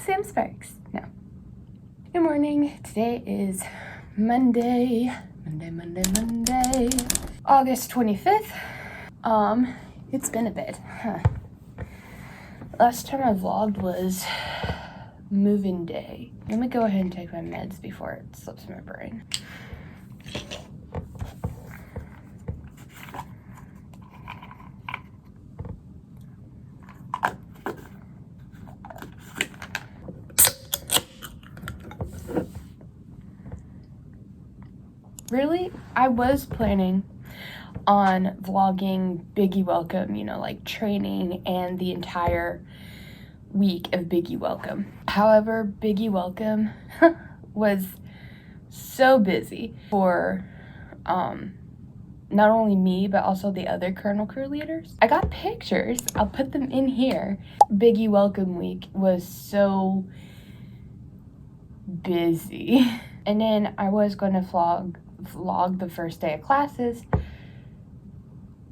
Sam Sparks. No. Good morning. Today is Monday, August 25th. It's been a bit, huh? Last time I vlogged was move-in day. Let me go ahead and take my meds before it slips my brain. Really, I was planning on vlogging Biggie Welcome, you know, like training and the entire week of Biggie Welcome. However, Biggie Welcome was so busy for not only me, but also the other Colonel Crew leaders. I got pictures, I'll put them in here. Biggie Welcome week was so busy. And then I was going to vlog the first day of classes,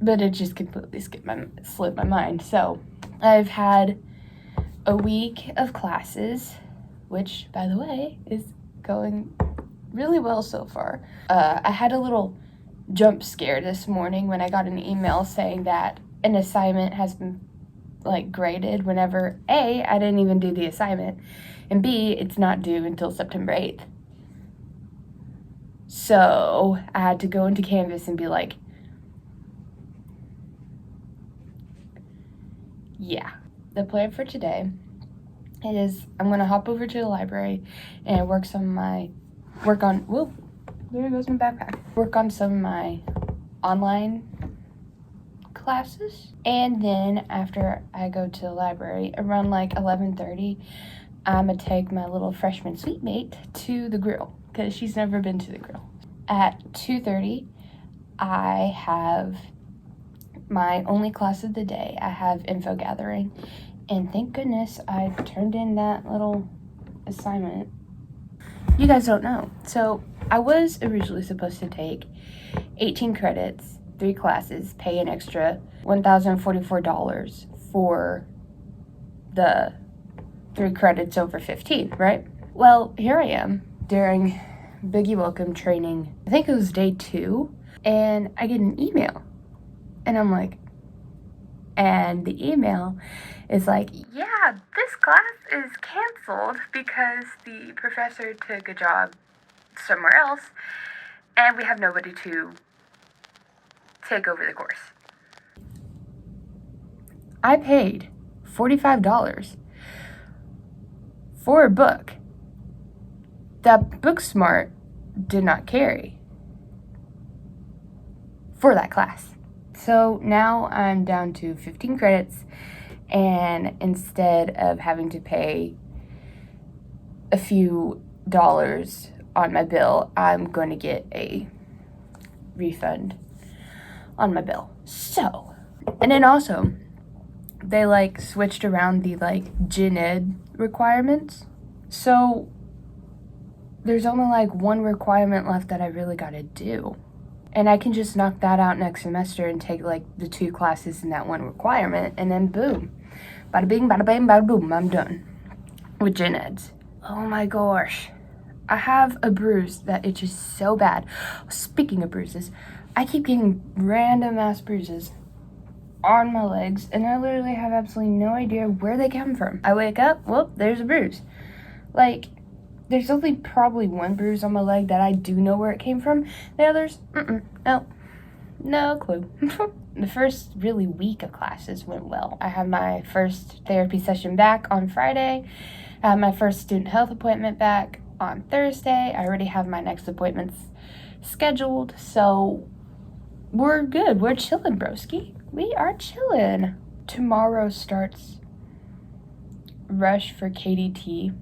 but it just completely slipped my mind. So I've had a week of classes, which, by the way, is going really well so far. I had a little jump scare this morning when I got an email saying that an assignment has been graded whenever A, I didn't even do the assignment, and B, it's not due until September 8th. So I had to go into Canvas and be like, yeah. The plan for today is I'm gonna hop over to the library and work on whoa, there goes my backpack. Work on some of my online classes. And then after I go to the library around 11:30, I'm gonna take my little freshman suite mate to the grill because she's never been to the grill. At 2:30, I have my only class of the day. I have info gathering, and thank goodness I turned in that little assignment. You guys don't know. So I was originally supposed to take 18 credits, 3 classes, pay an extra $1,044 for the 3 credits over 15, right? Well, here I am during Biggie Welcome training. I think it was day 2, and I get an email. And I'm like, and the email is like, yeah, this class is canceled because the professor took a job somewhere else and we have nobody to take over the course. I paid $45 for a book that Booksmart did not carry for that class. So now I'm down to 15 credits, and instead of having to pay a few dollars on my bill, I'm going to get a refund on my bill. So, and then also, they switched around the gen ed requirements. So there's only one requirement left that I really gotta do. And I can just knock that out next semester and take the 2 classes in that one requirement, and then boom. Bada bing, bada bang, bada boom, I'm done with gen eds. Oh my gosh. I have a bruise that itches so bad. Speaking of bruises, I keep getting random ass bruises on my legs, and I literally have absolutely no idea where they come from. I wake up, whoop, there's a bruise. There's only probably one bruise on my leg that I do know where it came from. The others, no clue. The first really week of classes went well. I have my first therapy session back on Friday. I have my first student health appointment back on Thursday. I already have my next appointments scheduled. So we're good. We're chilling, broski. We are chilling. Tomorrow starts rush for KDT.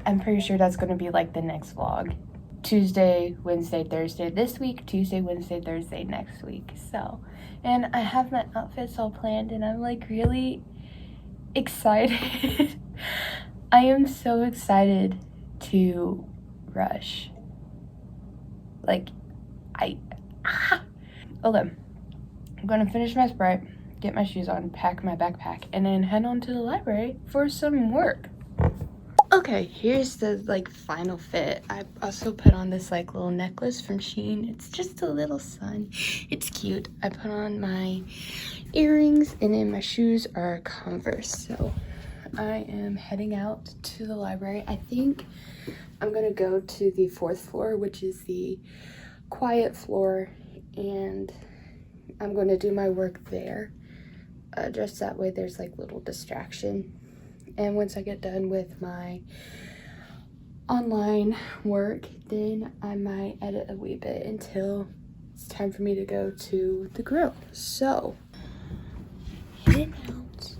I'm pretty sure that's going to be the next vlog. Tuesday, Wednesday, Thursday this week, Tuesday, Wednesday, Thursday next week. So, and I have my outfits all planned, and I'm really excited. I am so excited to rush. Hold on. I'm going to finish my Sprite, get my shoes on, pack my backpack, and then head on to the library for some work. Okay, here's the like final fit. I also put on this like little necklace from Shein. It's just a little sun. It's cute. I put on my earrings, and then my shoes are Converse. So I am heading out to the library. I think I'm gonna go to the 4th floor, which is the quiet floor, and I'm gonna do my work there. Just that way there's like little distraction. And once I get done with my online work, then I might edit a wee bit until it's time for me to go to the grill. So, heading out.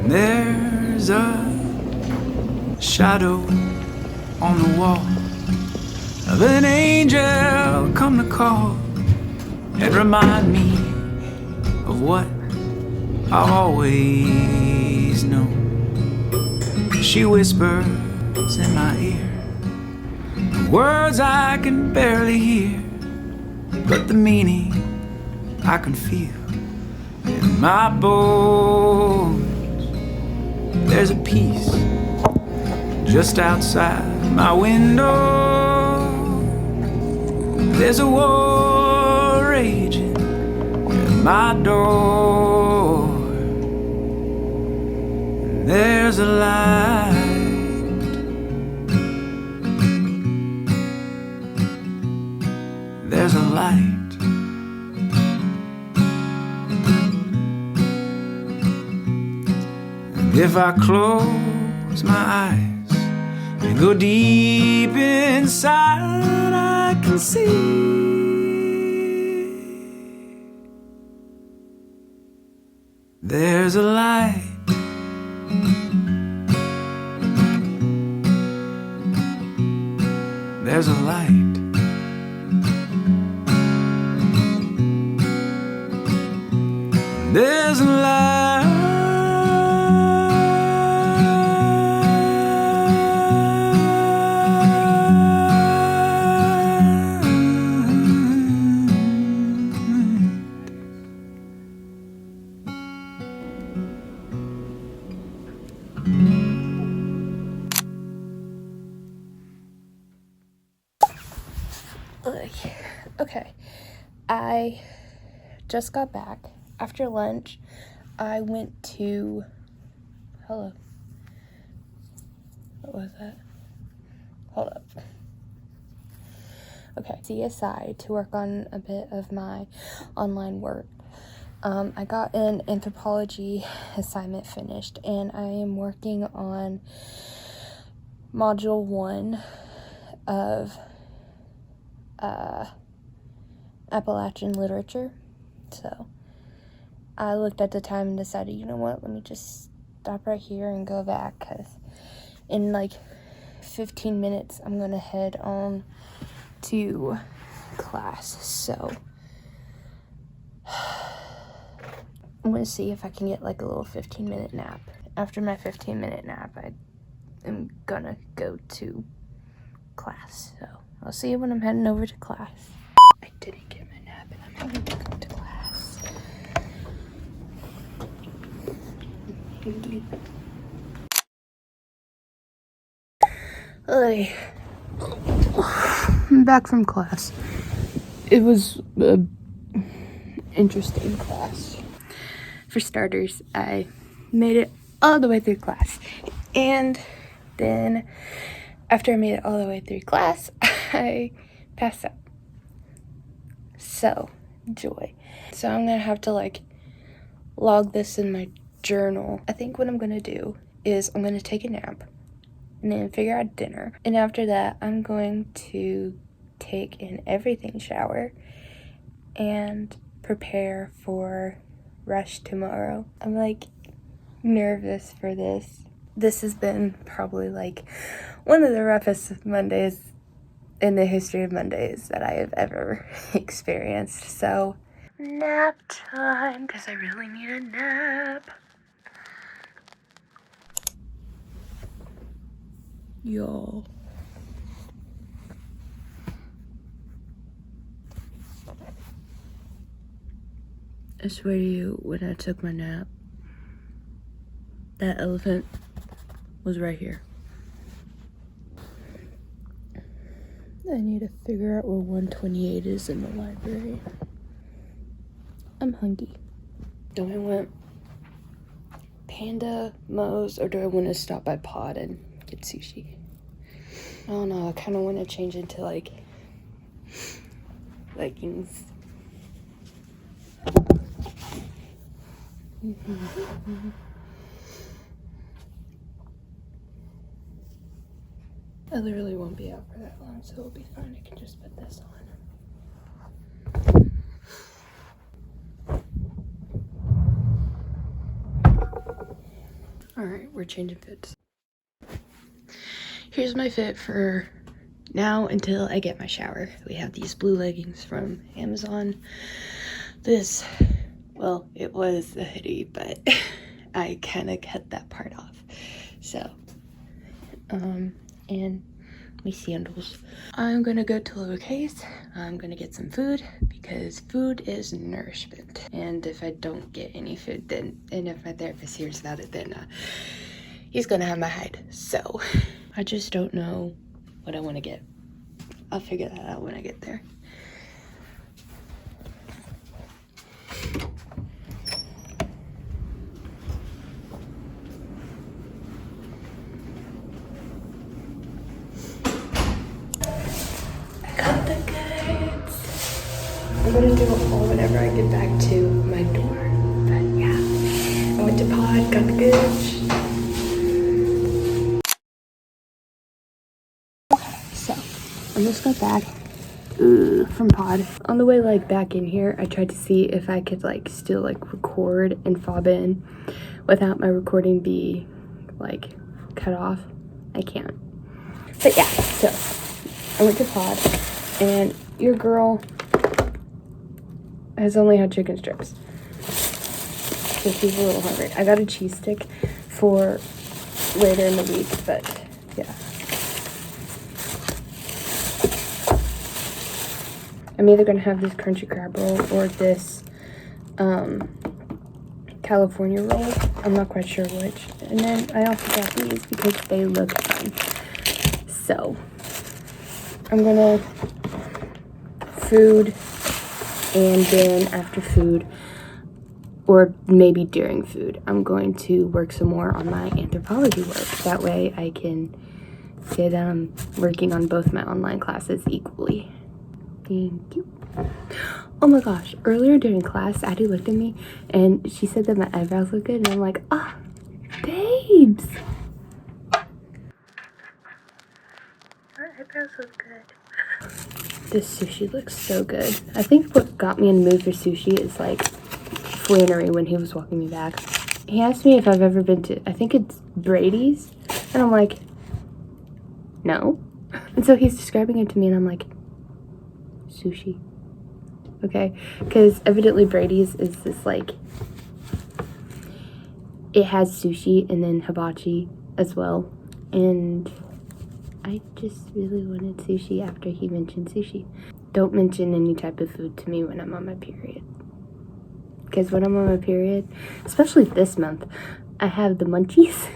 There's a shadow on the wall of an angel come to call and remind me of what I've always known. She whispers in my ear words I can barely hear, but the meaning I can feel in my bones. There's a peace just outside my window. There's a war raging at my door. And there's a light. There's a light. And if I close my eyes and go deep inside, I can see there's a light. There's a light. There's a light. Okay, I just got back. After lunch, I went to, hello, what was that? Hold up. Okay, CSI to work on a bit of my online work. I got an anthropology assignment finished, and I am working on module 1 of Appalachian literature. So I looked at the time and decided, you know what, let me just stop right here and go back, because in like 15 minutes I'm gonna head on to class. So I'm gonna see if I can get like a little 15-minute nap. After my 15-minute nap, I am gonna go to class. So I'll see you when I'm heading over to class. I didn't get my nap and I'm heading to go to class. I'm back from class. It was an interesting class. For starters, I made it all the way through class. And then after I made it all the way through class, I passed out. So, joy. So I'm gonna have to like log this in my journal. I think what I'm gonna do is I'm gonna take a nap and then figure out dinner. And after that, I'm going to take an everything shower and prepare for rush tomorrow. I'm like nervous for this. This has been probably like one of the roughest Mondays in the history of Mondays that I have ever experienced. So, nap time, because I really need a nap. Y'all, I swear to you, when I took my nap, that elephant was right here. I need to figure out where 128 is in the library. I'm hungry. Do I want Panda, Moe's, or do I want to stop by Pod and get sushi? I don't know, I kind of want to change into like leggings. I literally won't be out for that long, so it'll be fine. I can just put this on. Alright, we're changing fits. Here's my fit for now until I get my shower. We have these blue leggings from Amazon. This, well, it was a hoodie, but I kind of cut that part off. So, and my sandals. I'm gonna go to Lowercase. I'm gonna get some food because food is nourishment. And if I don't get any food, then, and if my therapist hears about it, then he's gonna have my hide. So I just don't know what I want to get. I'll figure that out when I get there. Got the goods. I'm gonna do a haul whenever I get back to my door. But yeah, I went to Pod, got the goods. So, I just got back from Pod. On the way like back in here, I tried to see if I could like still like record and fob in without my recording be like cut off. I can't. But yeah, so I went to Pod and your girl has only had chicken strips. So she's a little hungry. I got a cheese stick for later in the week, but yeah. I'm either gonna have this crunchy crab roll or this California roll. I'm not quite sure which. And then I also got these because they look fun. So I'm gonna food, and then after food, or maybe during food, I'm going to work some more on my anthropology work. That way I can say that I'm working on both my online classes equally. Thank you. Oh my gosh, earlier during class, Addie looked at me and she said that my eyebrows look good, and I'm like, ah, babes. Our eyebrows look good. This sushi looks so good. I think what got me in the mood for sushi is like Flannery when he was walking me back. He asked me if I've ever been to, I think it's Brady's, and I'm like, no. And so he's describing it to me and I'm like, sushi. Okay, because evidently Brady's is this like, it has sushi and then hibachi as well, and I just really wanted sushi after he mentioned sushi. Don't mention any type of food to me when I'm on my period, because when I'm on my period, especially this month, I have the munchies.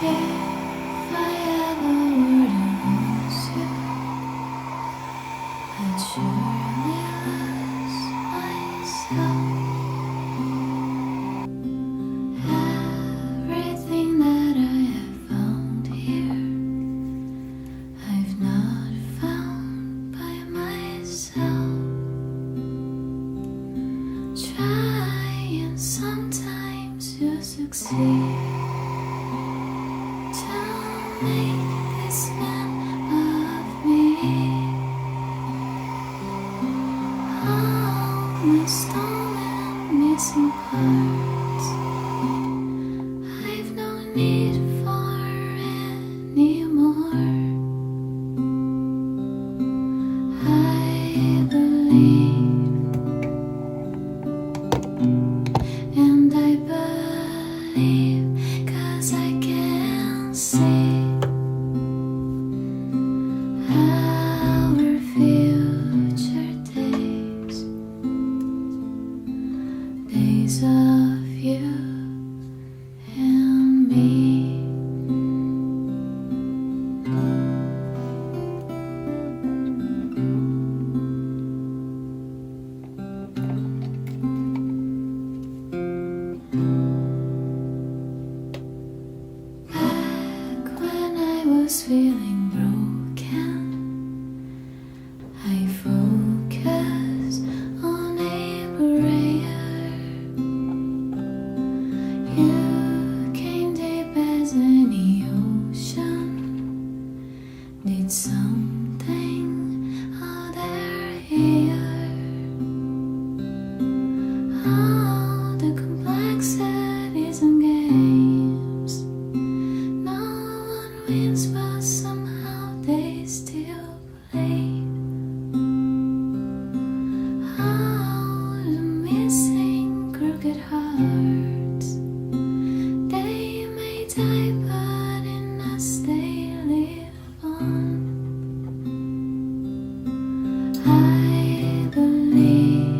If I ever were to lose you, I'd surely lose myself. Everything that I have found here, I've not found by myself. Trying sometimes to succeed. Make this man of me. All my stolen missing parts, I've no need for anymore. I believe, and I believe 'cause I can see our future days, days of you and me. Back when I was feeling broken, I focus on a prayer. You came deep as any ocean, did something other here. All the complexities and games, no one wins, but somehow they still play. All the missing crooked hearts, they may die, but in us they live on. I believe.